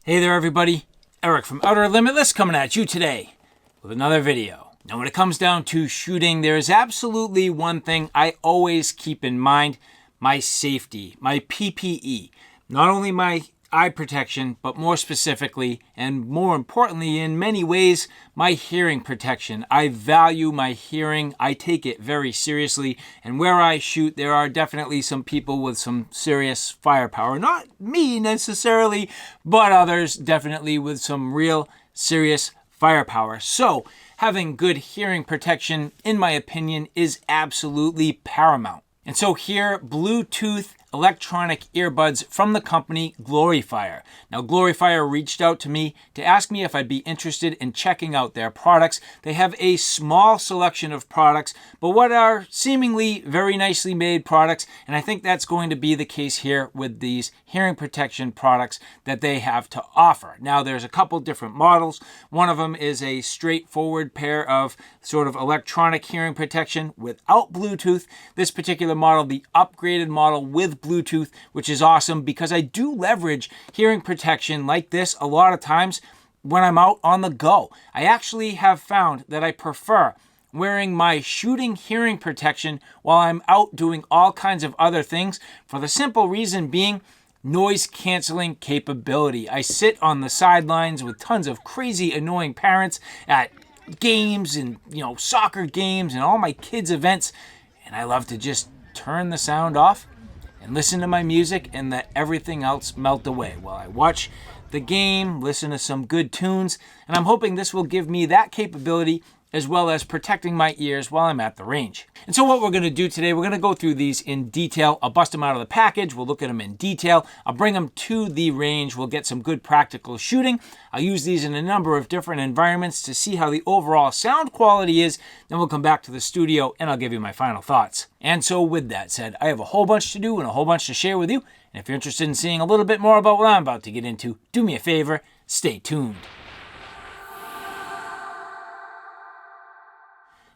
Hey there everybody, Eric from Outer Limitless coming at you today with another video. Now when it comes down to shooting, there is absolutely one thing I always keep in mind: my safety, my PPE. Not only my eye protection, but more specifically and more importantly in many ways, my hearing protection. I value my hearing. I take it very seriously, and where I shoot there are definitely some people with some serious firepower. Not me necessarily, but others definitely with some real serious firepower. So having good hearing protection, in my opinion, is absolutely paramount. And so here, Bluetooth electronic earbuds from the company Gloryfire. Now, Gloryfire reached out to me to ask me if I'd be interested in checking out their products. They have a small selection of products, but what are seemingly very nicely made products, and I think that's going to be the case here with these hearing protection products that they have to offer. Now, there's a couple different models. One of them is a straightforward pair of sort of electronic hearing protection without Bluetooth. This particular model, the upgraded model with Bluetooth, which is awesome because I do leverage hearing protection like this a lot of times when I'm out on the go. I actually have found that I prefer wearing my shooting hearing protection while I'm out doing all kinds of other things, for the simple reason being noise canceling capability. I sit on the sidelines with tons of crazy annoying parents at games and soccer games and all my kids' events, and I love to just turn the sound off and listen to my music and let everything else melt away while I watch the game, listen to some good tunes, and I'm hoping this will give me that capability as well as protecting my ears while I'm at the range. And so what we're going to do today, we're going to go through these in detail. I'll bust them out of the package. We'll look at them in detail. I'll bring them to the range. We'll get some good practical shooting. I'll use these in a number of different environments to see how the overall sound quality is. Then we'll come back to the studio and I'll give you my final thoughts. And so with that said, I have a whole bunch to do and a whole bunch to share with you. And if you're interested in seeing a little bit more about what I'm about to get into, do me a favor, stay tuned.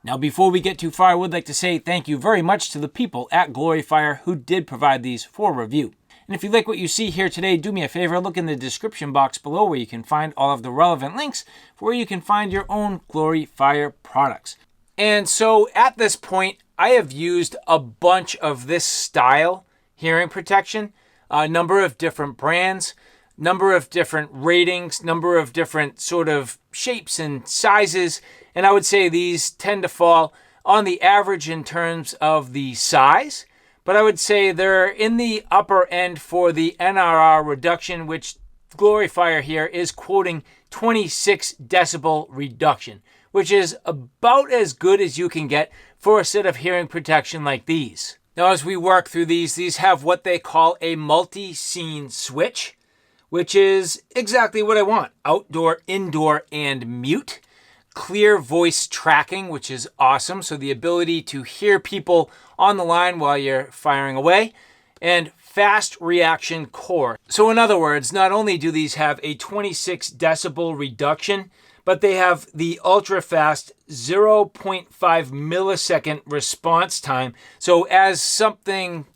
Now, before we get too far, I would like to say thank you very much to the people at Gloryfire who did provide these for review. And if you like what you see here today, do me a favor, look in the description box below where you can find all of the relevant links for where you can find your own Gloryfire products. And so at this point, I have used a bunch of this style hearing protection, a number of different brands, number of different ratings, number of different sort of shapes and sizes. And I would say these tend to fall on the average in terms of the size, but I would say they're in the upper end for the NRR reduction, which Gloryfire here is quoting 26 decibel reduction, which is about as good as you can get for a set of hearing protection like these. Now, as we work through these have what they call a multi-scene switch, which is exactly what I want: outdoor, indoor, and mute. Clear voice tracking, which is awesome, so the ability to hear people on the line while you're firing away, and fast reaction core. So in other words, not only do these have a 26 decibel reduction, but they have the ultra fast 0.5 millisecond response time. So as something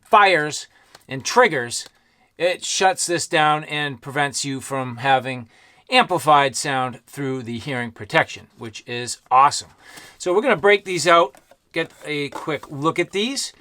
fires and triggers, it shuts this down and prevents you from having amplified sound through the hearing protection, which is awesome. So we're going to break these out, get a quick look at these.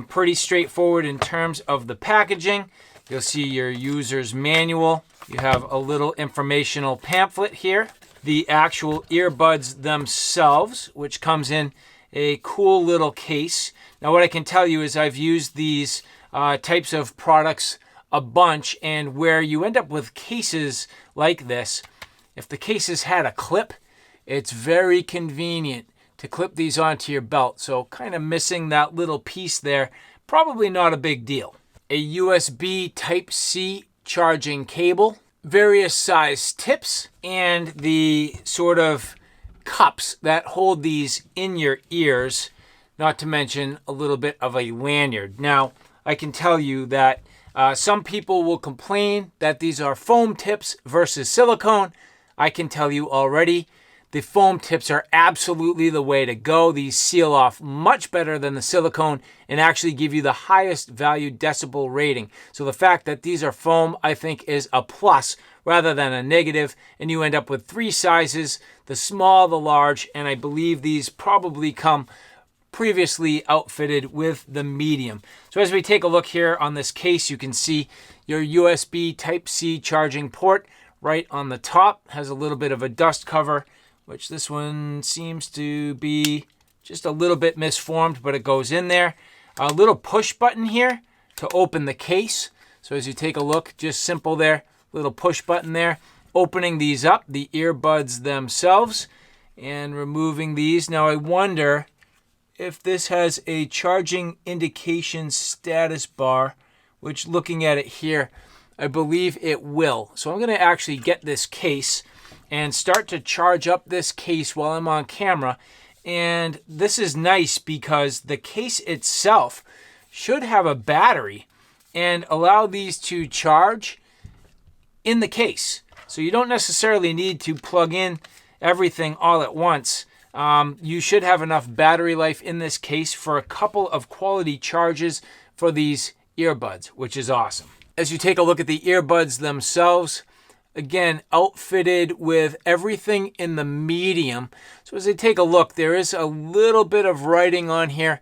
Pretty straightforward in terms of the packaging. You'll see your user's manual. You have a little informational pamphlet here. The actual earbuds themselves, which comes in a cool little case. Now what I can tell you is I've used these types of products a bunch, and where you end up with cases like this, if the cases had a clip, it's very convenient to clip these onto your belt. So kind of missing that little piece there, probably not a big deal. A USB Type-C charging cable, various size tips, and the sort of cups that hold these in your ears, not to mention a little bit of a lanyard. Now, I can tell you that some people will complain that these are foam tips versus silicone. I can tell you already The foam tips are absolutely the way to go. These seal off much better than the silicone and actually give you the highest value decibel rating. So the fact that these are foam, I think, is a plus rather than a negative. And you end up with 3 sizes, the small, the large, and I believe these probably come previously outfitted with the medium. So as we take a look here on this case, you can see your USB Type-C charging port right on the top. Has a little bit of a dust cover, which this one seems to be just a little bit misformed, but it goes in there. A little push button here to open the case. So as you take a look, just simple there, little push button there. Opening these up, the earbuds themselves, and removing these. Now I wonder if this has a charging indication status bar, which looking at it here, I believe it will. So I'm gonna actually get this case and start to charge up this case while I'm on camera. And this is nice because the case itself should have a battery and allow these to charge in the case. So you don't necessarily need to plug in everything all at once. You should have enough battery life in this case for a couple of quality charges for these earbuds, which is awesome. As you take a look at the earbuds themselves, again, outfitted with everything in the medium. So as I take a look, there is a little bit of writing on here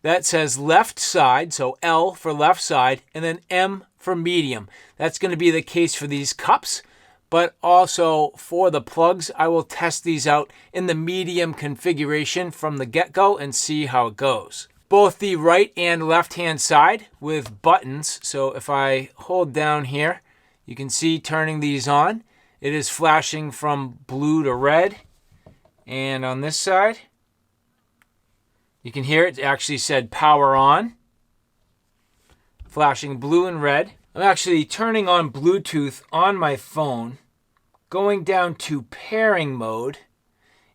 that says left side, so L for left side, and then M for medium. That's going to be the case for these cups, but also for the plugs. I will test these out in the medium configuration from the get-go and see how it goes. Both the right and left-hand side with buttons. So if I hold down here, you can see turning these on, it is flashing from blue to red. And on this side, you can hear it actually said power on, flashing blue and red. I'm actually turning on Bluetooth on my phone, going down to pairing mode,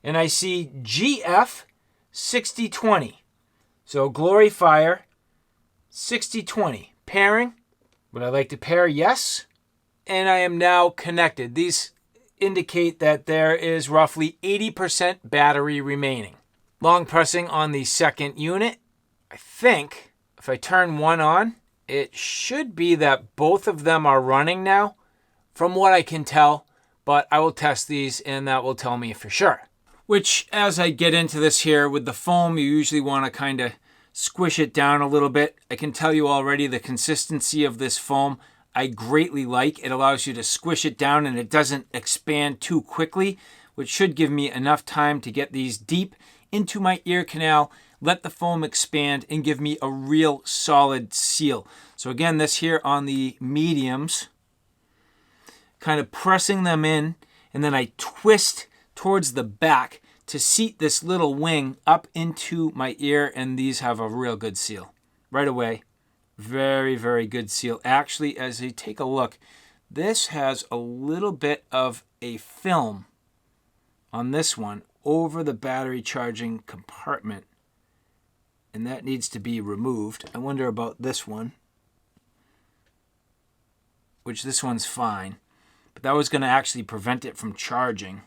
and I see GF 6020. So Gloryfire 6020. Pairing. Would I like to pair? Yes. And I am now connected. These indicate that there is roughly 80% battery remaining. Long pressing on the second unit. I think if I turn one on, it should be that both of them are running now, from what I can tell, but I will test these and that will tell me for sure. Which, as I get into this here with the foam, you usually want to kind of squish it down a little bit. I can tell you already the consistency of this foam I greatly like. It allows you to squish it down and it doesn't expand too quickly, which should give me enough time to get these deep into my ear canal, let the foam expand, and give me a real solid seal. So again, this here on the mediums, kind of pressing them in, and then I twist towards the back to seat this little wing up into my ear, and these have a real good seal right away. Very, very good seal. Actually, as you take a look, this has a little bit of a film on this one over the battery charging compartment, and that needs to be removed. I wonder about this one, which this one's fine, but that was going to actually prevent it from charging.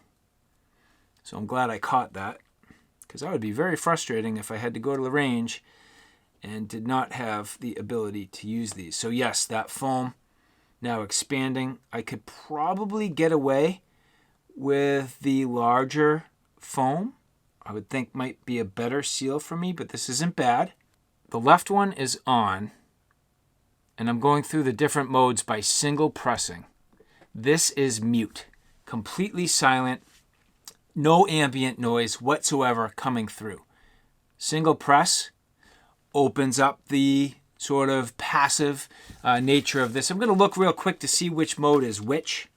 So I'm glad I caught that, because that would be very frustrating if I had to go to the range and did not have the ability to use these. So yes, that foam now expanding. I could probably get away with the larger foam. I would think might be a better seal for me, but this isn't bad. The left one is on, and I'm going through the different modes by single pressing. This is mute, completely silent, no ambient noise whatsoever coming through. Single press opens up the sort of passive nature of this. I'm going to look real quick to see which mode is which.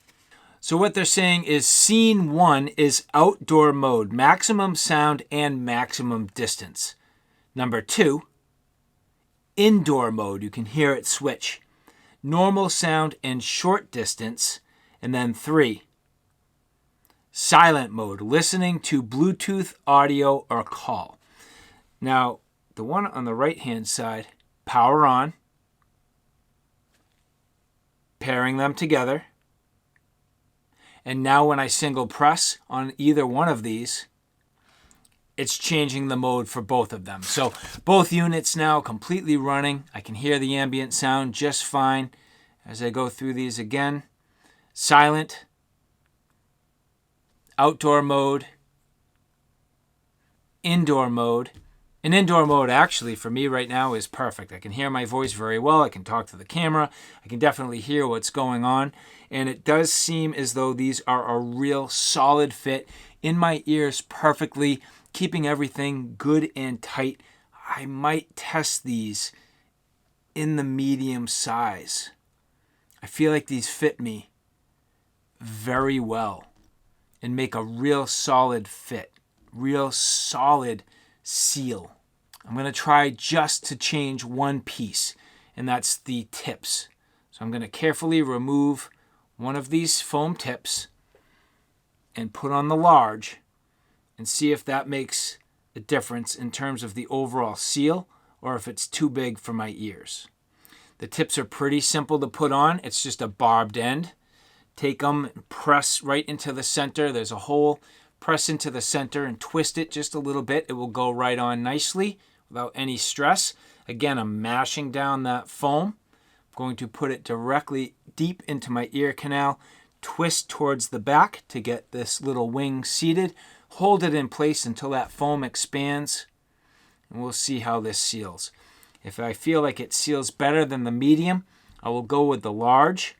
So what they're saying is scene 1 is outdoor mode, maximum sound and maximum distance. Number 2, indoor mode, you can hear it switch. Normal sound and short distance. And then 3, silent mode, listening to Bluetooth audio or call. Now, the one on the right-hand side, power on, pairing them together. And now when I single press on either one of these, it's changing the mode for both of them. So both units now completely running. I can hear the ambient sound just fine as I go through these again. Silent, outdoor mode, indoor mode. And indoor mode actually for me right now is perfect. I can hear my voice very well. I can talk to the camera. I can definitely hear what's going on. And it does seem as though these are a real solid fit in my ears perfectly, keeping everything good and tight. I might test these in the medium size. I feel like these fit me very well and make a real solid fit, real solid seal. I'm going to try just to change one piece, and that's the tips. So I'm going to carefully remove one of these foam tips and put on the large and see if that makes a difference in terms of the overall seal or if it's too big for my ears. The tips are pretty simple to put on. It's just a barbed end. Take them and press right into the center. There's a hole. Press into the center and twist it just a little bit. It will go right on nicely without any stress. Again, I'm mashing down that foam. I'm going to put it directly deep into my ear canal. Twist towards the back to get this little wing seated. Hold it in place until that foam expands. And we'll see how this seals. If I feel like it seals better than the medium, I will go with the large.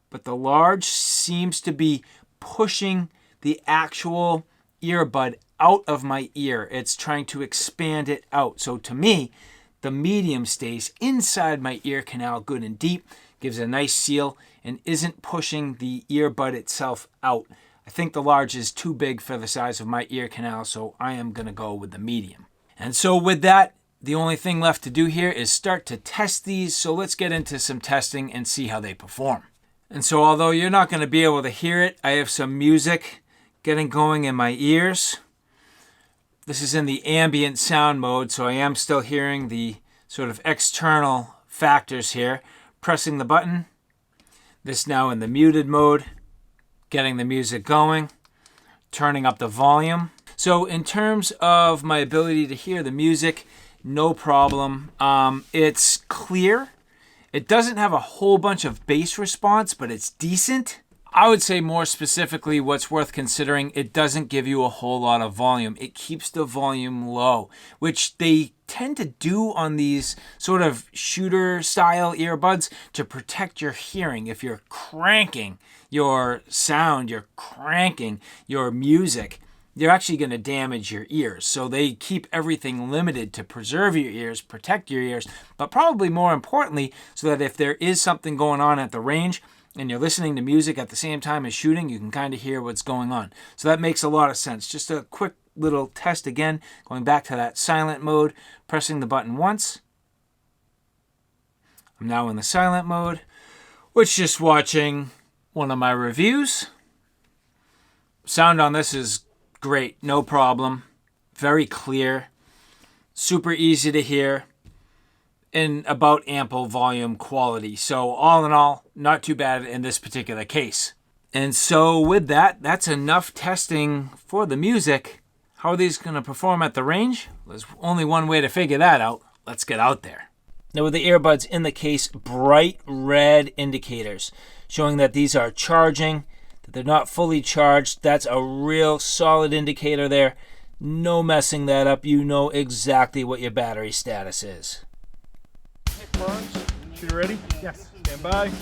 But the large seems to be pushing the actual earbud out of my ear. It's trying to expand it out. So to me, the medium stays inside my ear canal good and deep, gives a nice seal, and isn't pushing the earbud itself out. I think the large is too big for the size of my ear canal, so I am going to go with the medium. And so with that, the only thing left to do here is start to test these. So let's get into some testing and see how they perform. And so although you're not going to be able to hear it, I have some music getting going in my ears. This is in the ambient sound mode, so I am still hearing the sort of external factors here. Pressing the button. This now in the muted mode. Getting the music going. Turning up the volume. So in terms of my ability to hear the music, no problem. It's clear. It doesn't have a whole bunch of bass response, but it's decent. I would say more specifically what's worth considering, it doesn't give you a whole lot of volume. It keeps the volume low, which they tend to do on these sort of shooter style earbuds to protect your hearing. If you're cranking your sound, you're cranking your music, you're actually going to damage your ears. So they keep everything limited to preserve your ears, protect your ears, but probably more importantly, so that if there is something going on at the range, and you're listening to music at the same time as shooting, you can kind of hear what's going on. So that makes a lot of sense. Just a quick little test again, going back to that silent mode, pressing the button once. I'm now in the silent mode, which just watching one of my reviews. Sound on this is great, no problem. Very clear, super easy to hear, and about ample volume quality. So all in all, not too bad in this particular case. And so with that, that's enough testing for the music. How are these going to perform at the range? There's only one way to figure that out. Let's get out there. Now with the earbuds in the case, bright red indicators showing that these are charging, that they're not fully charged. That's a real solid indicator there. No messing that up. You know exactly what your battery status is. Shooter ready? Yes. Stand by.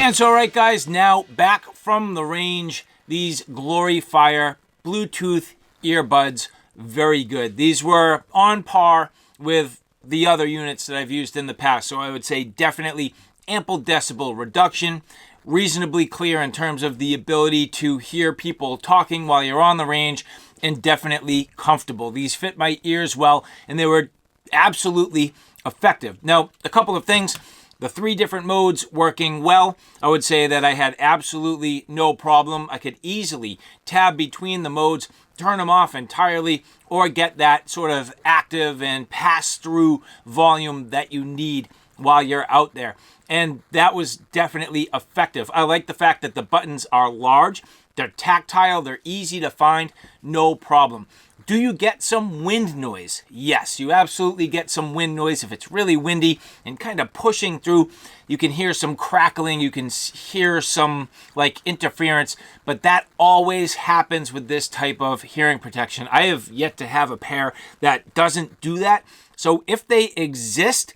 And so, all right, guys, now back from the range, these Gloryfire Bluetooth earbuds, very good. These were on par with the other units that I've used in the past. So I would say definitely ample decibel reduction, reasonably clear in terms of the ability to hear people talking while you're on the range, and definitely comfortable. These fit my ears well, and they were absolutely effective. Now, a couple of things. The 3 different modes working well. I would say that I had absolutely no problem. I could easily tab between the modes, turn them off entirely, or get that sort of active and pass-through volume that you need while you're out there. And that was definitely effective. I like the fact that the buttons are large, they're tactile, they're easy to find, no problem. Do you get some wind noise? Yes, you absolutely get some wind noise. If it's really windy and kind of pushing through, you can hear some crackling, you can hear some like interference, but that always happens with this type of hearing protection. I have yet to have a pair that doesn't do that. So if they exist,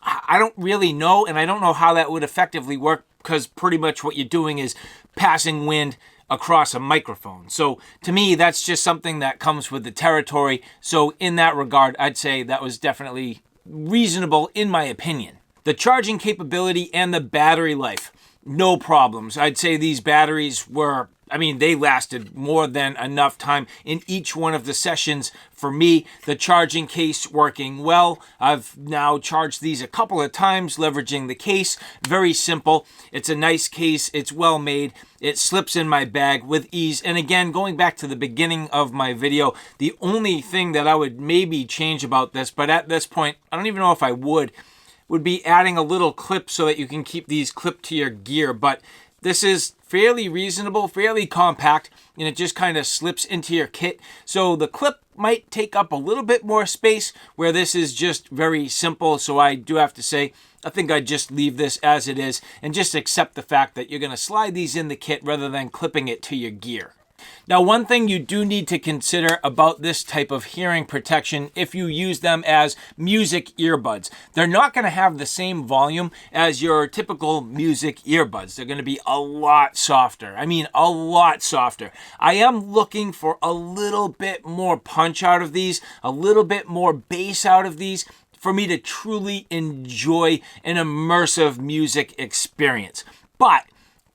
I don't really know, and I don't know how that would effectively work, because pretty much what you're doing is passing wind across a microphone. So to me, that's just something that comes with the territory. So in that regard, I'd say that was definitely reasonable in my opinion. The charging capability and the battery life, no problems. I'd say these batteries were, they lasted more than enough time in each one of the sessions for me. The charging case working well. I've now charged these a couple of times leveraging the case. Very simple. It's a nice case. It's well made. It slips in my bag with ease. And again, going back to the beginning of my video, the only thing that I would maybe change about this, but at this point, I don't even know if I would be adding a little clip so that you can keep these clipped to your gear. But this is fairly reasonable, fairly compact, and it just kind of slips into your kit. So the clip might take up a little bit more space, where this is just very simple. So I do have to say, I think I'd just leave this as it is and just accept the fact that you're going to slide these in the kit rather than clipping it to your gear. Now, one thing you do need to consider about this type of hearing protection, if you use them as music earbuds, they're not going to have the same volume as your typical music earbuds. They're going to be a lot softer. A lot softer. I am looking for a little bit more punch out of these, a little bit more bass out of these, for me to truly enjoy an immersive music experience. But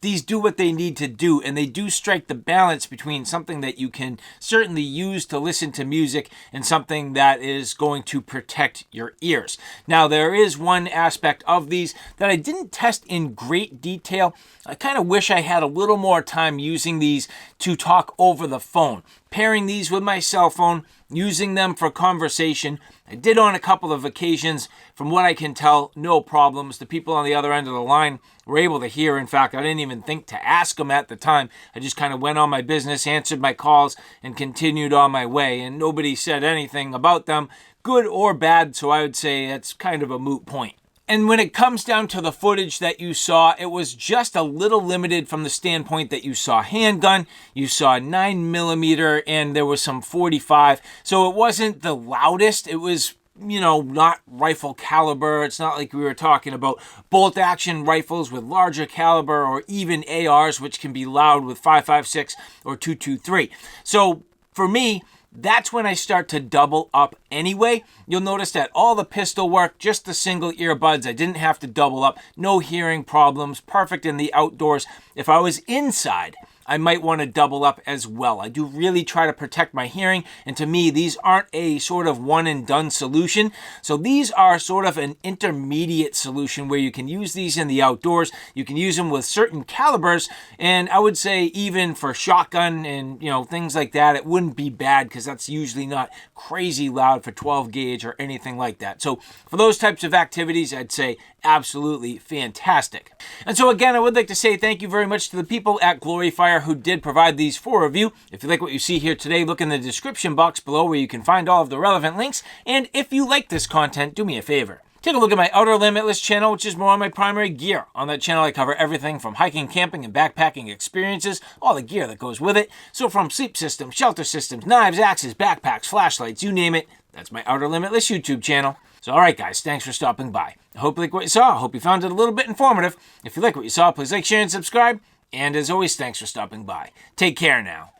these do what they need to do, and they do strike the balance between something that you can certainly use to listen to music and something that is going to protect your ears. Now, there is one aspect of these that I didn't test in great detail. I kind of wish I had a little more time using these to talk over the phone. Pairing these with my cell phone, using them for conversation. I did on a couple of occasions. From what I can tell, no problems. The people on the other end of the line were able to hear. In fact, I didn't even think to ask them at the time. I just kind of went on my business, answered my calls, and continued on my way. And nobody said anything about them, good or bad, so I would say it's kind of a moot point. And when it comes down to the footage that you saw, it was just a little limited from the standpoint that you saw handgun, you saw 9mm, and there was some 45. So it wasn't the loudest. It was, not rifle caliber. It's not like we were talking about bolt action rifles with larger caliber, or even ARs, which can be loud with 5.56 or 223. So for me, that's when I start to double up anyway. You'll notice that all the pistol work, just the single earbuds, I didn't have to double up. No hearing problems, perfect in the outdoors. If I was inside, I might want to double up as well. I do really try to protect my hearing, and to me, these aren't a sort of one and done solution. So these are sort of an intermediate solution where you can use these in the outdoors. You can use them with certain calibers, and I would say even for shotgun and things like that, it wouldn't be bad, because that's usually not crazy loud for 12 gauge or anything like that. So for those types of activities, I'd say absolutely fantastic. And so again, I would like to say thank you very much to the people at Gloryfire who did provide these for review. If you like what you see here today, look in the description box below where you can find all of the relevant links. And if you like this content, do me a favor. Take a look at my Outer Limitless channel, which is more on my primary gear. On that channel, I cover everything from hiking, camping, and backpacking experiences, all the gear that goes with it. So from sleep systems, shelter systems, knives, axes, backpacks, flashlights, you name it, that's my Outer Limitless YouTube channel. So, all right, guys, thanks for stopping by. I hope you like what you saw. I hope you found it a little bit informative. If you like what you saw, please like, share, and subscribe. And as always, thanks for stopping by. Take care now.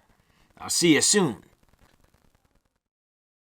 I'll see you soon.